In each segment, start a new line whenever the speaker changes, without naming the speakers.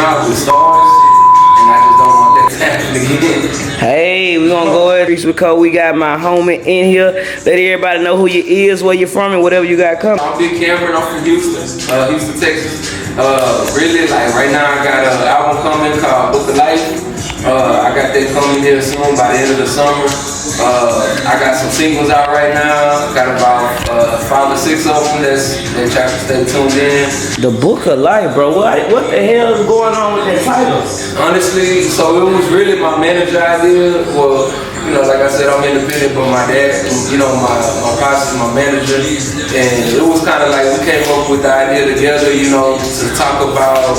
out with stars, and I just don't want that to happen again.
Hey, we gonna go ahead and record. We got my homie in here. Let everybody know who you is, where you from, and whatever you got coming.
I'm Big Camren. I'm from Houston, Houston, Texas. Really, like right now, I got an album coming called Book of Life. I got that coming here soon by the end of the summer. I got some singles out right now. Got about 5 or 6 of them that y'all can stay tuned in.
The Book of Life, bro. What the hell is going on with that title?
Honestly, so it was really my manager idea. Well, you know, like I said, I'm independent, but my dad, you know, my pops is my manager. And it was kind of like we came up with the idea together, you know, to talk about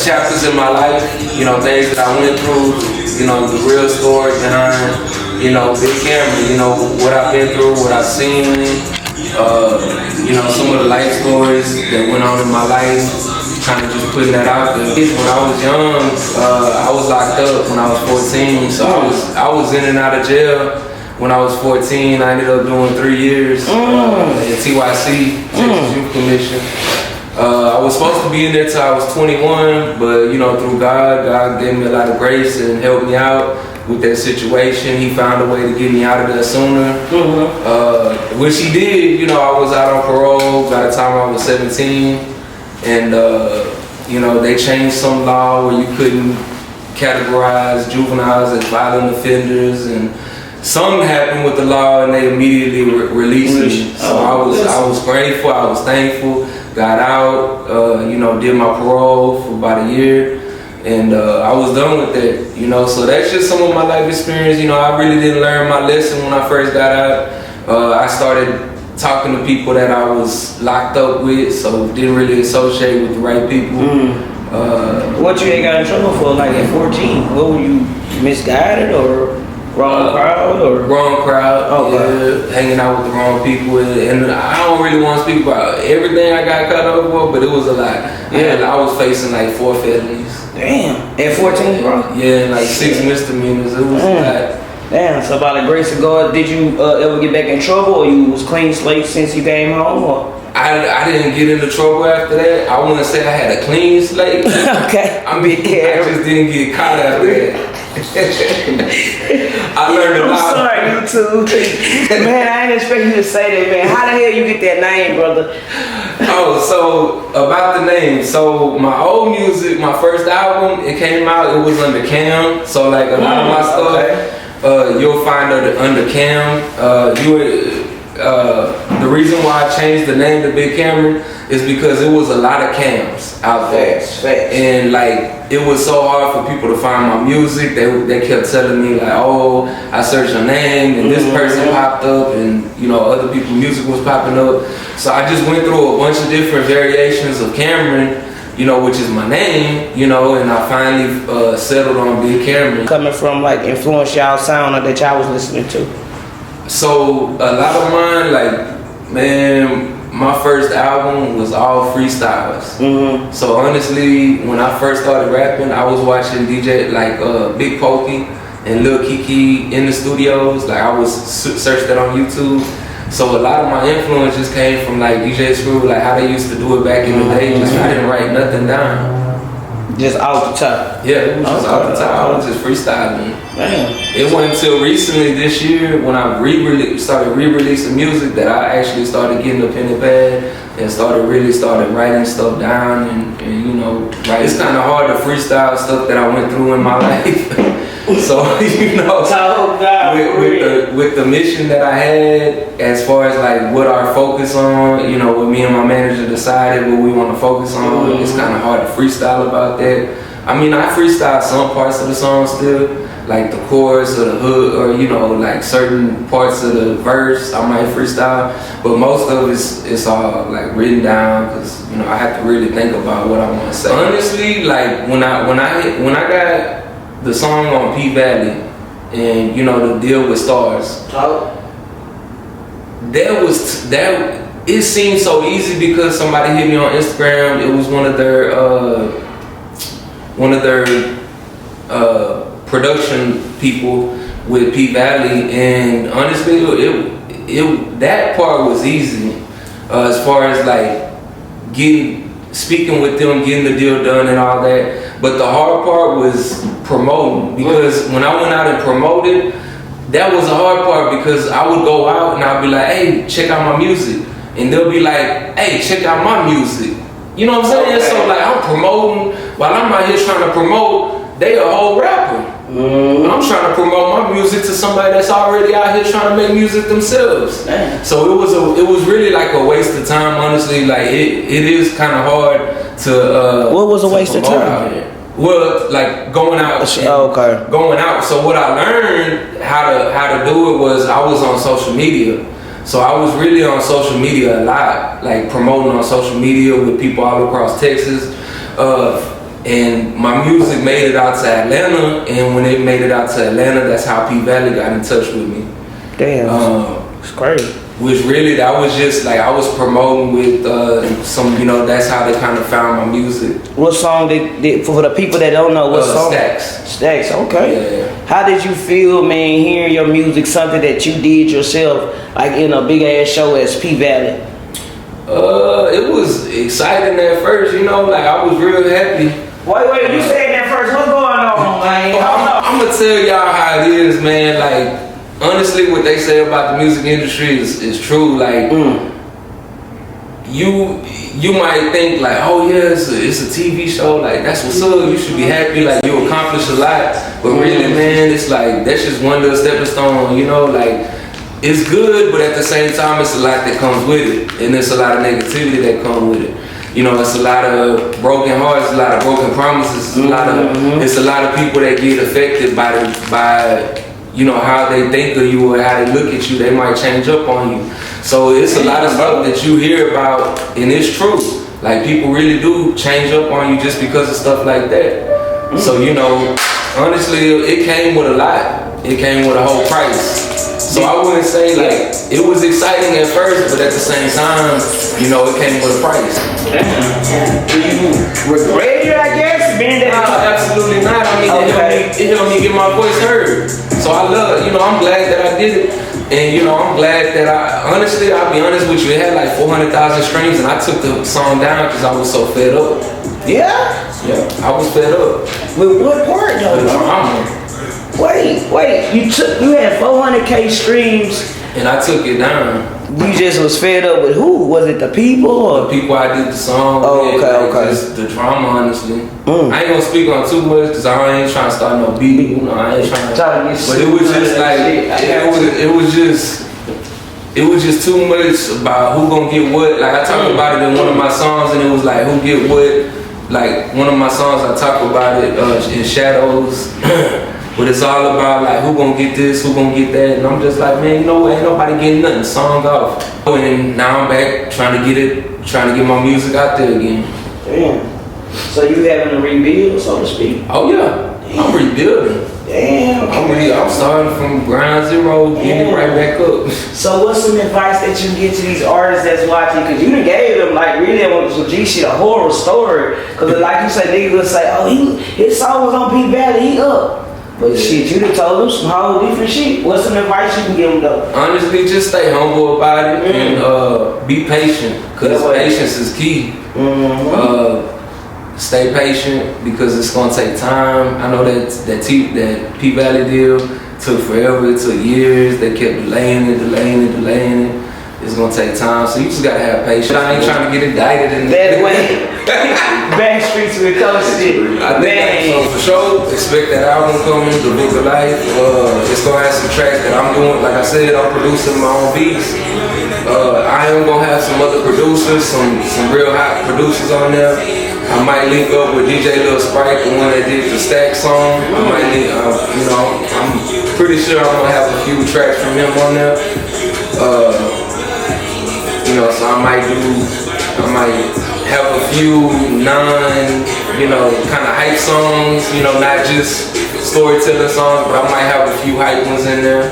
chapters in my life, you know, things that I went through, you know, the real story behind, you know, Big Camren, you know, what I've been through, what I've seen, you know, some of the life stories that went on in my life, kind of just putting that out there. When I was young, I was locked up when I was 14, so I was in and out of jail. When I was 14, I ended up doing 3 years at TYC, Texas Youth Commission. I was supposed to be in there till I was 21, but you know, through God gave me a lot of grace and helped me out with that situation. He found a way to get me out of there sooner, which he did. You know, I was out on parole by the time I was 17, and you know, they changed some law where you couldn't categorize juveniles as violent offenders, and something happened with the law, and they immediately released me. So I was grateful, I was thankful. Got out, you know, did my parole for about a year, and I was done with that, you know. So that's just some of my life experience. You know, I really didn't learn my lesson when I first got out. I started talking to people that I was locked up with, so didn't really associate with the right people.
What you ain't got in trouble for, like at 14? What were you, misguided or wrong crowd or?
Wrong crowd, yeah, hanging out with the wrong people, and I don't really want to speak about everything I got caught up for, but it was a lot. Yeah, I was facing like 4 felonies.
Damn, at 14, bro?
Yeah, and like 6 misdemeanors. It was a lot.
Damn, so by the grace of God, did you ever get back in trouble, or you was clean slate since you came home, or?
I didn't get into trouble after that. I wouldn't say I had a clean slate.
Okay.
I just didn't get caught after that. I learned a lot.
I'm sorry, YouTube. Man, I didn't expect you to say that, man. How the hell you get that name, brother?
Oh, so about the name. So my old music, my first album, it came out, it was under Cam. So like a lot of my stuff, you'll find it under Cam. The reason why I changed the name to Big Camren is because it was a lot of Cams out there. And like, it was so hard for people to find my music. They kept telling me like, oh, I searched your name and this person popped up, and you know, other people's music was popping up. So I just went through a bunch of different variations of Camren, you know, which is my name, you know, and I finally settled on Big Camren.
Coming from like influence y'all sound that y'all was listening to?
So a lot of mine, like, man, my first album was all freestyles. So honestly, when I first started rapping, I was watching DJ like Big Pokey and Lil Kiki in the studios. Like I was searched that on YouTube. So a lot of my influence just came from like DJ Screw, like how they used to do it back in the day. Just I didn't write nothing down.
Just off the top?
Yeah, it was just off the top. I was just freestyling.
Damn.
It wasn't until recently this year when I started re-releasing music that I actually started getting a pen and pad and started writing stuff down and you know, it's kind of hard to freestyle stuff that I went through in my life. So, you know, with the mission that I had as far as like what our focus on, you know, what me and my manager decided what we want to focus on, it's kind of hard to freestyle about that. I mean, I freestyle some parts of the song still, like the chorus or the hook, or you know, like certain parts of the verse I might freestyle, but most of it's all like written down because you know I have to really think about what I want to say. Honestly, like when I got the song on P Valley and you know the deal with Stars, it seemed so easy because somebody hit me on Instagram. It was one of their production people with P Valley, and honestly, that part was easy as far as like getting speaking with them, getting the deal done and all that. But the hard part was promoting, because when I went out and promoted, that was the hard part, because I would go out and I'd be like, hey, check out my music. And they'll be like, hey, check out my music. You know what I'm saying? Okay. So like I'm promoting, while I'm out here trying to promote, they a whole rapper. I'm trying to promote my music to somebody that's already out here trying to make music themselves. Damn. So it was really like a waste of time, honestly. Like it is kind of hard to.
What was a waste of time?
Well, like going out.
Okay.
Going out. So what I learned how to do it was I was on social media. So I was really on social media a lot, like promoting on social media with people all across Texas. And my music made it out to Atlanta, and when it made it out to Atlanta, that's how P Valley got in touch with me.
Damn, it's crazy.
Which really, that was just like I was promoting with some, you know, that's how they kind of found my music.
What song did for the people that don't know, what song? Stacks, okay. Yeah. How did you feel, man, hearing your music, something that you did yourself, like in a big ass show as P Valley?
It was exciting at first, you know, like I was real happy.
Wait, you saying that first? What's going on, man?
I'm gonna tell y'all how it is, man. Like, honestly, what they say about the music industry is true. Like, you might think like, oh yeah, it's a TV show. Like, that's what's up. You should be happy. Like, you accomplished a lot. But really, man, it's like that's just one little stepping stone. You know, like it's good, but at the same time, it's a lot that comes with it, and there's a lot of negativity that comes with it. You know, it's a lot of broken hearts, a lot of broken promises, it's a lot of people that get affected by you know, how they think of you or how they look at you. They might change up on you. So it's a lot of stuff that you hear about, and it's true. Like, people really do change up on you just because of stuff like that. So, you know, honestly, it came with a lot. It came with a whole price. So I wouldn't say like it was exciting at first, but at the same time, you know, it came with a price.
Do you regret it, I guess?
Absolutely not. I mean, it helped me get my voice heard. So I love, you know, I'm glad that I did it. And, you know, I'm glad that honestly, I'll be honest with you, it had like 400,000 streams, and I took the song down because I was so fed up.
Yeah?
Yeah, I was fed up.
With what part though? Wait, you had 400K streams.
And I took it down.
You just was fed up with who? Was it the people or?
The people I did the song with. Okay. Just the drama, honestly. I ain't gonna speak on too much because I ain't trying to start no beat. You know, I ain't trying to. But it was just like, it was just too much about who gonna get what. Like, I talked about it in one of my songs, and it was like, who get what. Like, one of my songs, I talk about it in Shadows. But it's all about like who gonna get this, who gonna get that, and I'm just like, man, you know, ain't nobody getting nothing. Song off. And now I'm back trying to get my music out there again.
Damn. So you having to rebuild, so to speak?
Oh yeah, I'm rebuilding.
Damn.
I'm starting from ground zero, getting right back up.
So what's some advice that you get to these artists that's watching? Because you done gave them like really some G shit, a horror story. Because like you say, niggas will say, oh, his song was on P Valley, he up. But shit, you done told them some whole different shit. What's some advice you can give them though?
Honestly, just stay humble about it and be patient, because patience is key. Stay patient because it's gonna take time. I know that P Valley deal took forever. It took years. They kept delaying it. It's gonna take time, so you just gotta have patience. I ain't trying to get indicted in
that way. Back streets with color shit.
I think so for sure. Expect that album coming, The Bigger Life. It's gonna have some tracks that I'm doing. Like I said, I'm producing my own beats. I am gonna have some other producers, some real hot producers on there. I might link up with DJ Lil Sprite, the one that did the Stack song. I might link, you know, I'm pretty sure I'm gonna have a few tracks from him on there. You know, so I might have a few you know, kind of hype songs, you know, not just storytelling songs, but I might have a few hype ones in there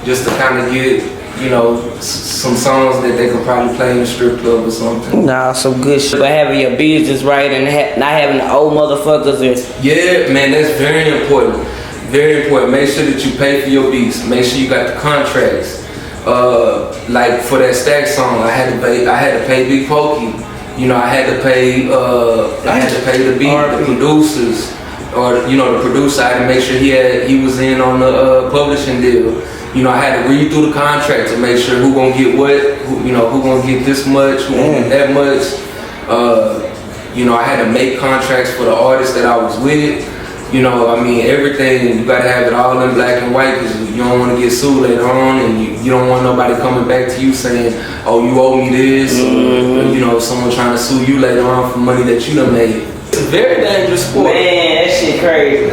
just to kind of get, you know, some songs that they could probably play in a strip club or something.
Nah, some good shit. But having your business right and not having the old motherfuckers.
Yeah, man, that's very important. Very important. Make sure that you pay for your beats. Make sure you got the contracts. Like for that Stack song, I had to pay Big Pokey. You know, I had to pay the beat, the producers, or you know, the producer. I had to make sure he was in on the publishing deal. You know, I had to read through the contract to make sure who gonna get what. Who gonna get this much, who gonna get that much. You know, I had to make contracts for the artists that I was with. You know, I mean, everything, you gotta have it all in black and white because you don't want to get sued later on, and you don't want nobody coming back to you saying, oh, you owe me this, or, you know, someone trying to sue you later on for money that you done made. It's a very dangerous sport.
Man, that shit crazy.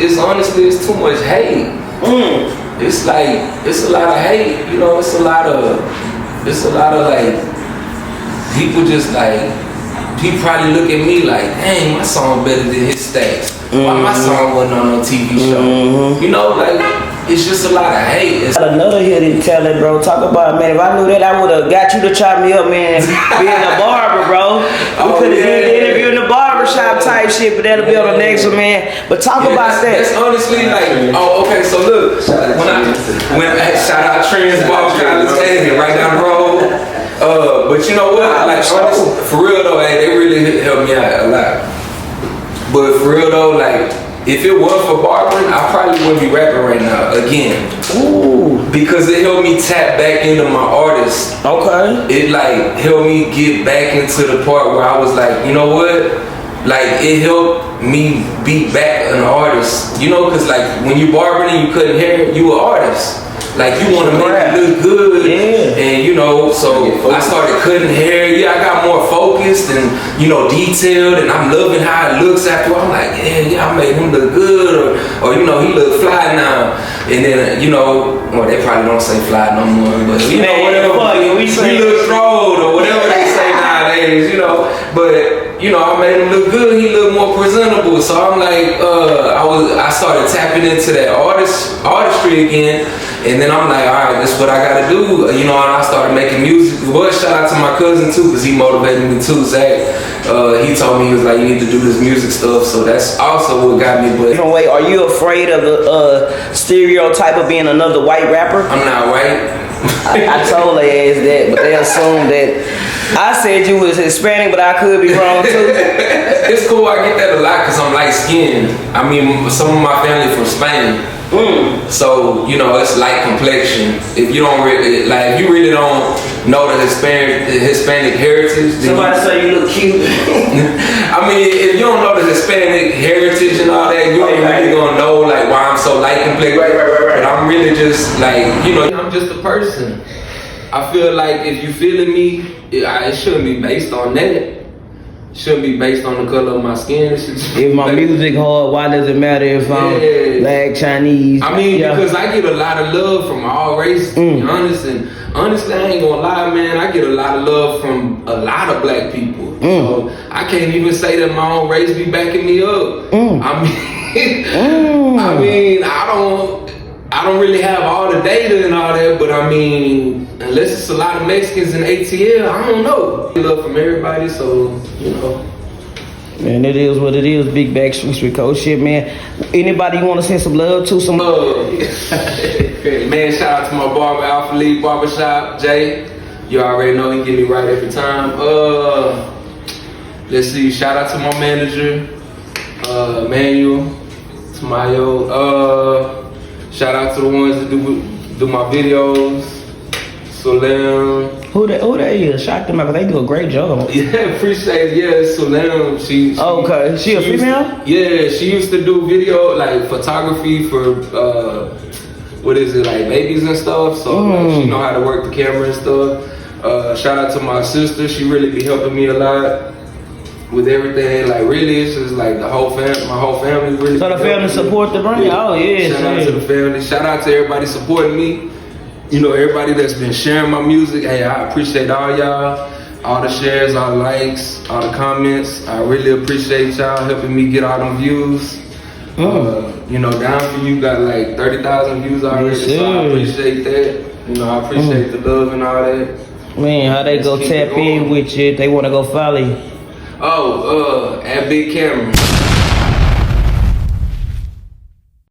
It's honestly, it's too much hate. It's like, it's a lot of hate, you know, it's a lot of like, people just like, people probably look at me like, dang, my song better than his stats. Why my song wasn't on no TV show? You know, like, it's just a lot of hate.
Another hidden talent, bro. Talk about, man, if I knew that, I would have got you to chop me up, man, being a barber, bro. We could have did the interview in the barbershop type shit, but that'll be on the next one, man. But talk about that.
That's honestly like, oh, okay, so look, when shout out Trends Barbershop, right down the road. But you know what? Like, honestly, for real though, hey, they really helped me out a lot. But for real though, like, if it wasn't for barbering, I probably wouldn't be rapping right now again. Ooh. Because it helped me tap back into my artist. Okay. It like helped me get back into the part where I was like, you know what? Like, it helped me be back an artist. You know, cause like when you barbering and you cutting hair, you an artist. Like, you want to make it look good, and you know, so I started cutting hair. Yeah, I got more focused and, you know, detailed, and I'm loving how it looks after. I'm like, yeah, I made him look good, or you know, he look fly now. And then, you know, well, they probably don't say fly no more, but you know, whatever, he look thrown or whatever they say nowadays, you know. But you know, I made him look good. He looked more presentable. So I'm like, I started tapping into that artistry again. And then I'm like, all right, this is what I gotta do. You know, and I started making music. But shout out to my cousin too, because he motivated me too, Zach. He told me, he was like, you need to do this music stuff. So that's also what got me. But
wait, are you afraid of the stereotype of being another white rapper?
I'm not white.
I told their ass that, but they assumed that I said you was Hispanic, but I could be wrong too.
It's cool, I get that a lot because I'm light skinned. I mean, some of my family from Spain. So, you know, it's light complexion. If you don't really, like, if you really don't know the Hispanic heritage, then
somebody say you look cute.
I mean, if you don't know the Hispanic heritage and all that, you ain't really gonna know like why I'm so light complexion. Right. But I'm really just like, you know, I'm just a person. I feel like if you feeling me, it shouldn't be based on that. Shouldn't be based on the color of my skin.
If my music hard, why does it matter if I'm black, Chinese?
I mean, because I get a lot of love from all races, to be honest. And honestly, I ain't gonna lie, man, I get a lot of love from a lot of black people. So I can't even say that my own race be backing me up. I mean, I don't really have all the data and all that, but I mean, unless it's a lot of Mexicans in ATL, I don't know. Love from everybody, so, you know.
Man, it is what it is. Big Back Street Code shit, man. Anybody you want to send some love to? Some love.
Man, shout out to my barber, Alpha Lee Barbershop, Jay. You already know he get me right every time. Let's see, shout out to my manager, Manuel, Tamayo. Shout out to the ones that do my videos. Soleil.
Who that is? Shout them out, they do a great job.
Yeah, appreciate it. Yeah, Soleil. She
okay. She a female?
Yeah, she used to do video, like photography for what is it, like babies and stuff. So like, she know how to work the camera and stuff. Shout out to my sister. She really be helping me a lot with everything. Like, really, it's just like my whole family really.
So the family support the brand? Oh yeah.
Shout out to the family. Shout out to everybody supporting me. You know, everybody that's been sharing my music. Hey, I appreciate all y'all. All the shares, all the likes, all the comments. I really appreciate y'all helping me get all them views. You know, Down For You got like 30,000 views already, so I appreciate that. You know, I appreciate the love and all that.
Man, how they go tap in with you if they want to go follow you?
At Big Camren.